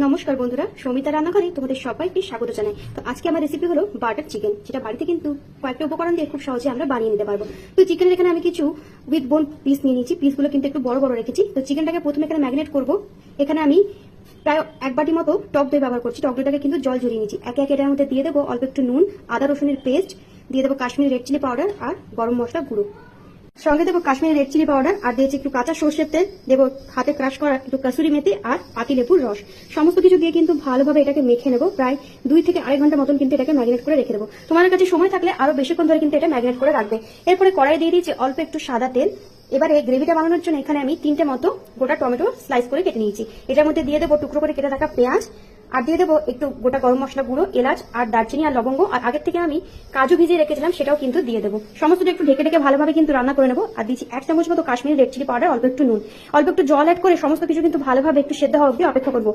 নমস্কার বন্ধুরা, সৌমিতা রান্নাঘরে তোমাদের সবাইকে স্বাগত জানাই। তো আজকে আমার রেসিপি হলো বাটার চিকেন, যেটা বাড়িতে কিন্তু কয়েকটা উপকরণ দিয়ে খুব সহজে আমরা বানিয়ে নিতে পারবো। তো চিকেনের এখানে আমি কিছু উইথ বোন পিস নিয়ে নিয়েছি, পিসগুলো কিন্তু একটু বড় বড় রেখেছি। তো চিকেনটাকে প্রথমে এখানে ম্যারিনেট করব। এখানে আমি প্রায় 1 বাটি মতো টক দই ব্যবহার করছি। টক দইটাকে কিন্তু জল ঝরিয়ে নিয়েছি। একে একে এটার মধ্যে দিয়ে দেবো অল্প একটু নুন, আদা রসুনের পেস্ট, দিয়ে দেবো কাশ্মীরি রেড চিলি পাউডার আর গরম মশলা গুঁড়ো। সঙ্গে দেবো কাশ্মীরি রেড চিলি পাউডার, আর দিয়েছি একটু কাঁচা সর্ষের তেল, দেবো হাতে ক্রাশ করা একটু কাসুরি মেথি আর পাতি লেবুর রস। সমস্ত কিছু দিয়ে কিন্তু ভালোভাবে এটাকে মেখে নেবো। প্রায় 2 থেকে 2.5 ঘন্টা মতন কিন্তু এটাকে ম্যারিনেট করে রেখে দেবো। তোমার কাছে সময় থাকলে আরো বেশিক্ষণ ধরে কিন্তু এটা ম্যারিনেট করে রাখবে। এরপরে কড়াই দিয়ে দিয়েছি অল্প একটু সাদা তেল। এবারে গ্রেভিটা বানানোর জন্য এখানে আমি 3টে মতো গোটা টমেটো স্লাইস করে কেটে নিয়েছি। এটার মধ্যে দিয়ে দেবো টুকরো করে কেটে রাখা পেঁয়াজ, আর দিয়ে দেবো একটু গোটা গরম মশলা গুঁড়ো, এলাচ আর দারচিনি আর লবঙ্গ, আর আগের থেকে আমি কাজু ভিজিয়ে রেখেছিলাম সেটাও কিন্তু দিয়ে দেবো। সমস্তটা একটু ঢেকে ঢেকে ভালোভাবে কিন্তু রান্না করে নেবো। আর দিচ্ছি 1 চামচ মতো কাশ্মীরি রেড চিলি পাউডার, অল্প একটু নুন, অল্প একটু জল অ্যাড করে সমস্ত কিছু কিন্তু ভালোভাবে একটু সেদ্ধ হওয়া অবধি অপেক্ষা করবো।